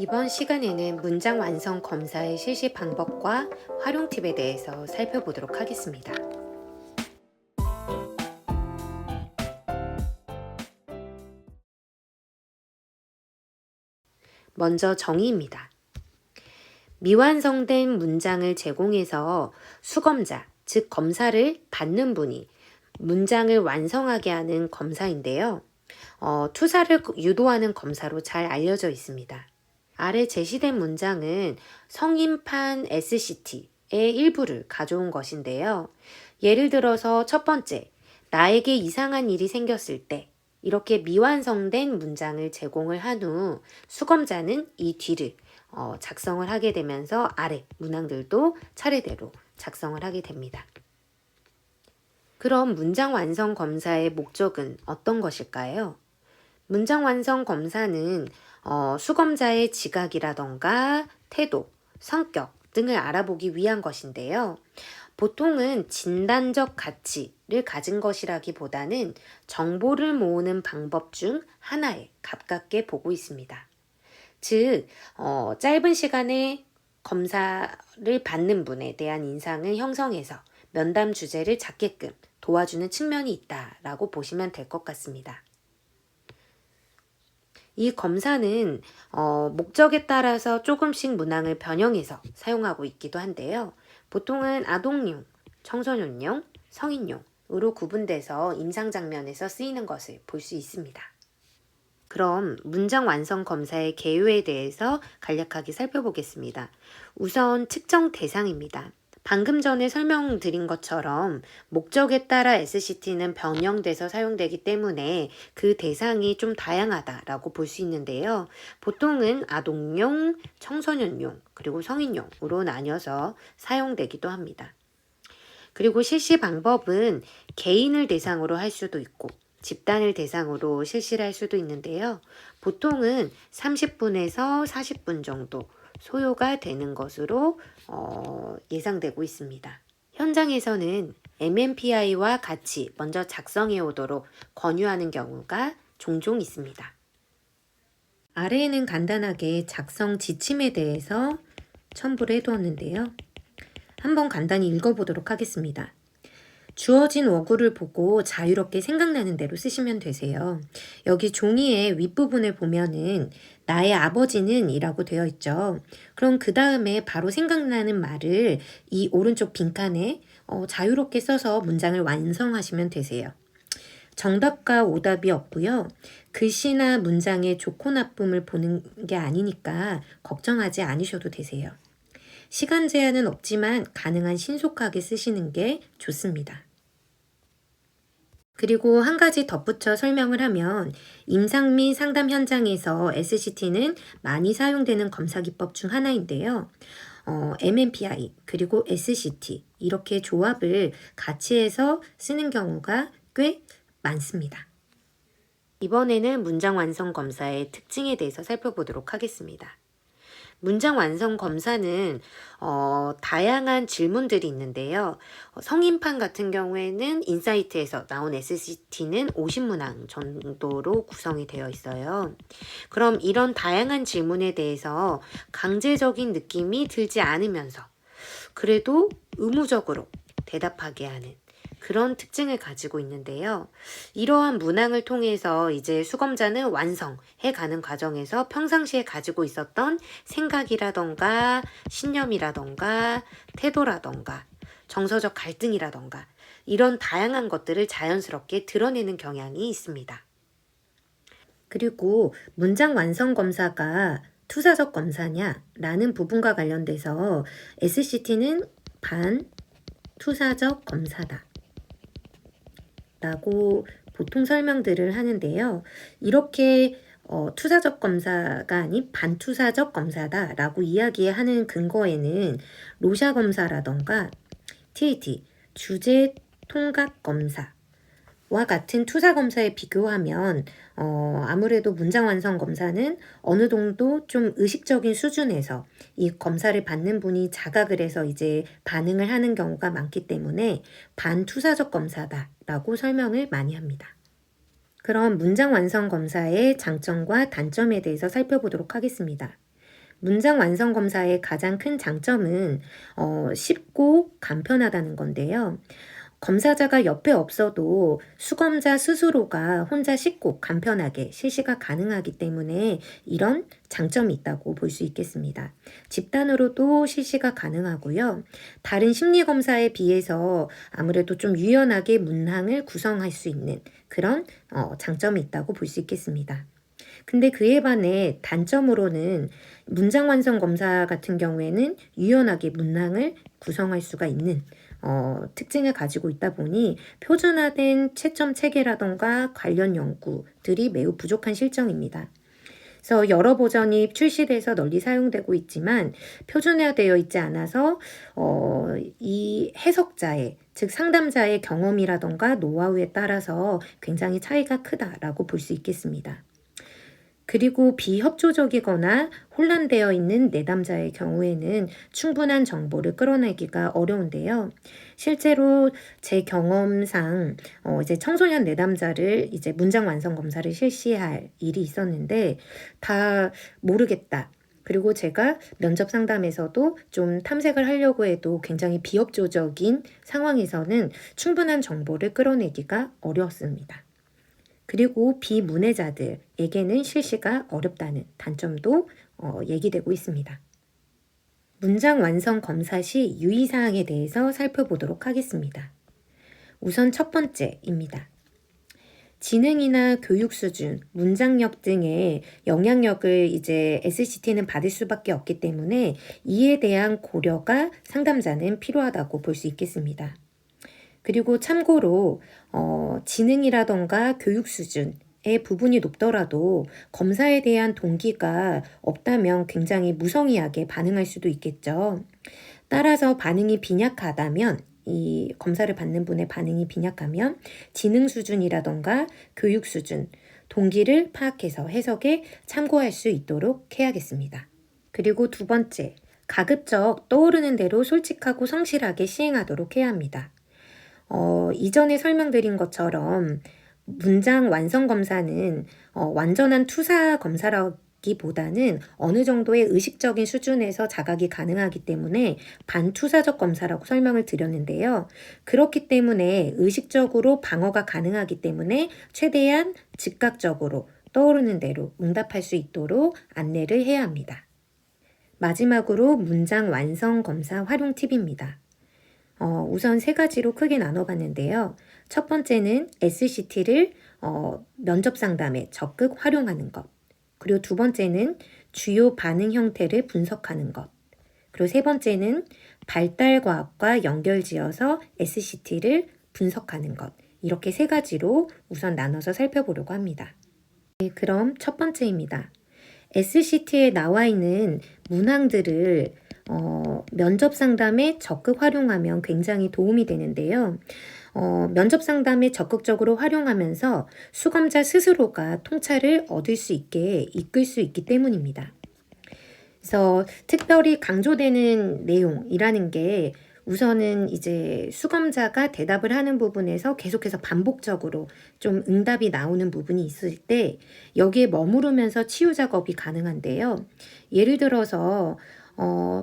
이번 시간에는 문장 완성 검사의 실시 방법과 활용 팁에 대해서 살펴보도록 하겠습니다. 먼저 정의입니다. 미완성된 문장을 제공해서 수검자, 즉 검사를 받는 분이 문장을 완성하게 하는 검사인데요. 투사를 유도하는 검사로 잘 알려져 있습니다. 아래 제시된 문장은 성인판 SCT의 일부를 가져온 것인데요. 예를 들어서 첫 번째, 나에게 이상한 일이 생겼을 때 이렇게 미완성된 문장을 제공을 한 후 수검자는 이 뒤를 작성을 하게 되면서 아래 문항들도 차례대로 작성을 하게 됩니다. 그럼 문장 완성 검사의 목적은 어떤 것일까요? 문장 완성 검사는 수검자의 지각이라던가 태도, 성격 등을 알아보기 위한 것인데요. 보통은 진단적 가치를 가진 것이라기보다는 정보를 모으는 방법 중 하나에 가깝게 보고 있습니다. 즉, 짧은 시간에 검사를 받는 분에 대한 인상을 형성해서 면담 주제를 잡게끔 도와주는 측면이 있다라고 보시면 될 것 같습니다. 이 검사는 목적에 따라서 조금씩 문항을 변형해서 사용하고 있기도 한데요. 보통은 아동용, 청소년용, 성인용으로 구분돼서 임상 장면에서 쓰이는 것을 볼 수 있습니다. 그럼 문장 완성 검사의 개요에 대해서 간략하게 살펴보겠습니다. 우선 측정 대상입니다. 방금 전에 설명드린 것처럼 목적에 따라 SCT는 변형돼서 사용되기 때문에 그 대상이 좀 다양하다라고 볼 수 있는데요. 보통은 아동용, 청소년용, 그리고 성인용으로 나뉘어서 사용되기도 합니다. 그리고 실시 방법은 개인을 대상으로 할 수도 있고 집단을 대상으로 실시를 할 수도 있는데요. 보통은 30분에서 40분 정도 소요가 되는 것으로 예상되고 있습니다. 현장에서는 MMPI와 같이 먼저 작성해 오도록 권유하는 경우가 종종 있습니다. 아래에는 간단하게 작성 지침에 대해서 첨부를 해두었는데요. 한번 간단히 읽어보도록 하겠습니다. 주어진 어구를 보고 자유롭게 생각나는 대로 쓰시면 되세요. 여기 종이의 윗부분을 보면은 나의 아버지는 이라고 되어 있죠. 그럼 그 다음에 바로 생각나는 말을 이 오른쪽 빈칸에 자유롭게 써서 문장을 완성하시면 되세요. 정답과 오답이 없고요. 글씨나 문장의 좋고 나쁨을 보는 게 아니니까 걱정하지 않으셔도 되세요. 시간 제한은 없지만 가능한 신속하게 쓰시는 게 좋습니다. 그리고 한 가지 덧붙여 설명을 하면 임상 및 상담 현장에서 SCT는 많이 사용되는 검사 기법 중 하나인데요. MMPI 그리고 SCT 이렇게 조합을 같이 해서 쓰는 경우가 꽤 많습니다. 이번에는 문장 완성 검사의 특징에 대해서 살펴보도록 하겠습니다. 문장 완성 검사는 다양한 질문들이 있는데요. 성인판 같은 경우에는 인사이트에서 나온 SCT는 50문항 정도로 구성이 되어 있어요. 그럼 이런 다양한 질문에 대해서 강제적인 느낌이 들지 않으면서 그래도 의무적으로 대답하게 하는 그런 특징을 가지고 있는데요. 이러한 문항을 통해서 이제 수검자는 완성해 가는 과정에서 평상시에 가지고 있었던 생각이라던가 신념이라던가 태도라던가 정서적 갈등이라던가 이런 다양한 것들을 자연스럽게 드러내는 경향이 있습니다. 그리고 문장 완성 검사가 투사적 검사냐라는 부분과 관련돼서 SCT는 반투사적 검사다 라고 보통 설명들을 하는데요. 이렇게 투사적 검사가 아닌 반투사적 검사다 라고 이야기하는 근거에는 로샤 검사라던가 TAT, 주제 통각 검사와 같은 투사 검사에 비교하면 아무래도 문장 완성 검사는 어느 정도 좀 의식적인 수준에서 이 검사를 받는 분이 자각을 해서 이제 반응을 하는 경우가 많기 때문에 반투사적 검사다라고 설명을 많이 합니다. 그럼 문장 완성 검사의 장점과 단점에 대해서 살펴보도록 하겠습니다. 문장 완성 검사의 가장 큰 장점은 쉽고 간편하다는 건데요. 검사자가 옆에 없어도 수검자 스스로가 혼자 쉽고 간편하게 실시가 가능하기 때문에 이런 장점이 있다고 볼 수 있겠습니다. 집단으로도 실시가 가능하고요. 다른 심리검사에 비해서 아무래도 좀 유연하게 문항을 구성할 수 있는 그런 장점이 있다고 볼 수 있겠습니다. 근데 그에 반해 단점으로는 문장 완성 검사 같은 경우에는 유연하게 문항을 구성할 수가 있는 특징을 가지고 있다 보니 표준화된 채점 체계라던가 관련 연구들이 매우 부족한 실정입니다. 그래서 여러 버전이 출시돼서 널리 사용되고 있지만 표준화되어 있지 않아서 이 해석자의 즉 상담자의 경험이라던가 노하우에 따라서 굉장히 차이가 크다라고 볼 수 있겠습니다. 그리고 비협조적이거나 혼란되어 있는 내담자의 경우에는 충분한 정보를 끌어내기가 어려운데요. 실제로 제 경험상 이제 청소년 내담자를 이제 문장 완성 검사를 실시할 일이 있었는데 다 모르겠다. 그리고 제가 면접 상담에서도 좀 탐색을 하려고 해도 굉장히 비협조적인 상황에서는 충분한 정보를 끌어내기가 어려웠습니다. 그리고 비문해자들에게는 실시가 어렵다는 단점도 얘기되고 있습니다. 문장 완성 검사 시 유의사항에 대해서 살펴보도록 하겠습니다. 우선 첫 번째입니다. 지능이나 교육 수준, 문장력 등의 영향력을 이제 SCT는 받을 수밖에 없기 때문에 이에 대한 고려가 상담자는 필요하다고 볼 수 있겠습니다. 그리고 참고로 지능이라던가 교육 수준의 부분이 높더라도 검사에 대한 동기가 없다면 굉장히 무성의하게 반응할 수도 있겠죠. 따라서 반응이 빈약하다면 이 검사를 받는 분의 반응이 빈약하면 지능 수준이라던가 교육 수준, 동기를 파악해서 해석에 참고할 수 있도록 해야겠습니다. 그리고 두 번째, 가급적 떠오르는 대로 솔직하고 성실하게 시행하도록 해야 합니다. 이전에 설명드린 것처럼 문장 완성 검사는 완전한 투사 검사라기보다는 어느 정도의 의식적인 수준에서 자각이 가능하기 때문에 반투사적 검사라고 설명을 드렸는데요. 그렇기 때문에 의식적으로 방어가 가능하기 때문에 최대한 즉각적으로 떠오르는 대로 응답할 수 있도록 안내를 해야 합니다. 마지막으로 문장 완성 검사 활용 팁입니다. 우선 세 가지로 크게 나눠봤는데요. 첫 번째는 SCT를 면접 상담에 적극 활용하는 것. 그리고 두 번째는 주요 반응 형태를 분석하는 것. 그리고 세 번째는 발달과학과 연결지어서 SCT를 분석하는 것. 이렇게 세 가지로 우선 나눠서 살펴보려고 합니다. 네, 그럼 첫 번째입니다. SCT에 나와 있는 문항들을 면접 상담에 적극 활용하면 굉장히 도움이 되는데요. 면접 상담에 적극적으로 활용하면서 수검자 스스로가 통찰을 얻을 수 있게 이끌 수 있기 때문입니다. 그래서 특별히 강조되는 내용이라는 게 우선은 이제 수검자가 대답을 하는 부분에서 계속해서 반복적으로 좀 응답이 나오는 부분이 있을 때 여기에 머무르면서 치유 작업이 가능한데요. 예를 들어서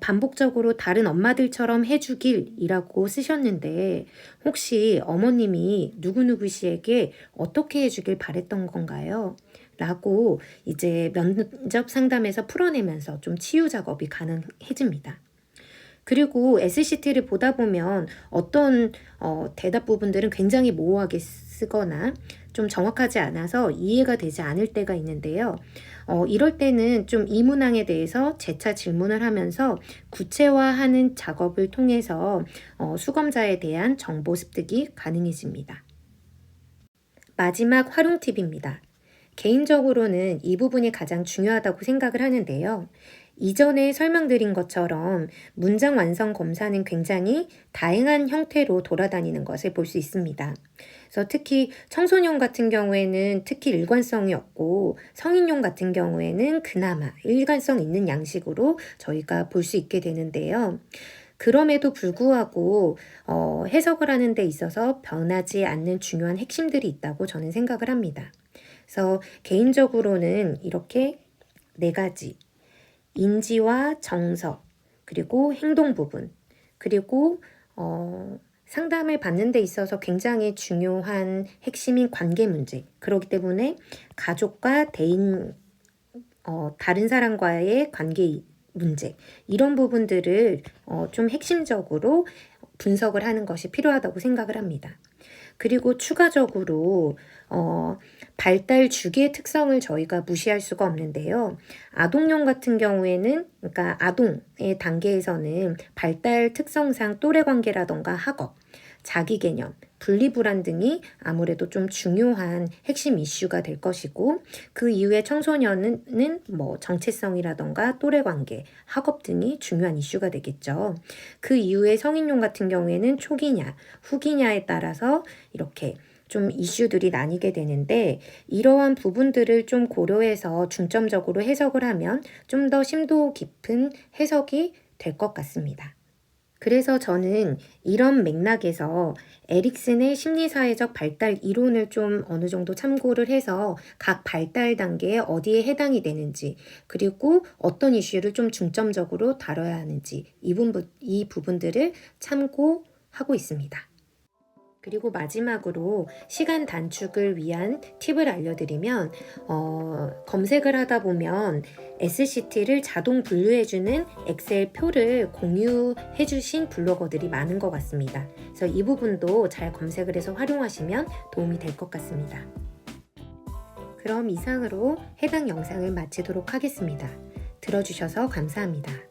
반복적으로 다른 엄마들처럼 해주길이라고 쓰셨는데 혹시 어머님이 누구누구 씨에게 어떻게 해주길 바랬던 건가요? 라고 이제 면접 상담에서 풀어내면서 좀 치유 작업이 가능해집니다. 그리고 SCT를 보다 보면 어떤 대답 부분들은 굉장히 모호하게 쓰거나 좀 정확하지 않아서 이해가 되지 않을 때가 있는데요. 이럴 때는 좀 이 문항에 대해서 재차 질문을 하면서 구체화하는 작업을 통해서 수검자에 대한 정보 습득이 가능해집니다. 마지막 활용 팁입니다. 개인적으로는 이 부분이 가장 중요하다고 생각을 하는데요. 이전에 설명드린 것처럼 문장 완성 검사는 굉장히 다양한 형태로 돌아다니는 것을 볼 수 있습니다. 그래서 특히 청소년 같은 경우에는 특히 일관성이 없고 성인용 같은 경우에는 그나마 일관성 있는 양식으로 저희가 볼 수 있게 되는데요. 그럼에도 불구하고 해석을 하는 데 있어서 변하지 않는 중요한 핵심들이 있다고 저는 생각을 합니다. 그래서 개인적으로는 이렇게 네 가지 인지와 정서, 그리고 행동 부분, 그리고 상담을 받는 데 있어서 굉장히 중요한 핵심인 관계 문제. 그렇기 때문에 가족과 대인, 다른 사람과의 관계 문제, 이런 부분들을 좀 핵심적으로 분석을 하는 것이 필요하다고 생각을 합니다. 그리고 추가적으로 발달 주기의 특성을 저희가 무시할 수가 없는데요. 아동용 같은 경우에는, 그러니까 아동의 단계에서는 발달 특성상 또래 관계라던가 학업, 자기 개념, 분리불안 등이 아무래도 좀 중요한 핵심 이슈가 될 것이고, 그 이후에 청소년은 정체성이라던가 또래 관계, 학업 등이 중요한 이슈가 되겠죠. 그 이후에 성인용 같은 경우에는 초기냐, 후기냐에 따라서 이렇게 좀 이슈들이 나뉘게 되는데, 이러한 부분들을 좀 고려해서 중점적으로 해석을 하면 좀 더 심도 깊은 해석이 될 것 같습니다. 그래서 저는 이런 맥락에서 에릭슨의 심리사회적 발달 이론을 좀 어느 정도 참고를 해서 각 발달 단계에 어디에 해당이 되는지, 그리고 어떤 이슈를 좀 중점적으로 다뤄야 하는지, 이 부분들을 참고하고 있습니다. 그리고 마지막으로 시간 단축을 위한 팁을 알려드리면, 검색을 하다 보면 SCT를 자동 분류해주는 엑셀 표를 공유해주신 블로거들이 많은 것 같습니다. 그래서 이 부분도 잘 검색을 해서 활용하시면 도움이 될 것 같습니다. 그럼 이상으로 해당 영상을 마치도록 하겠습니다. 들어주셔서 감사합니다.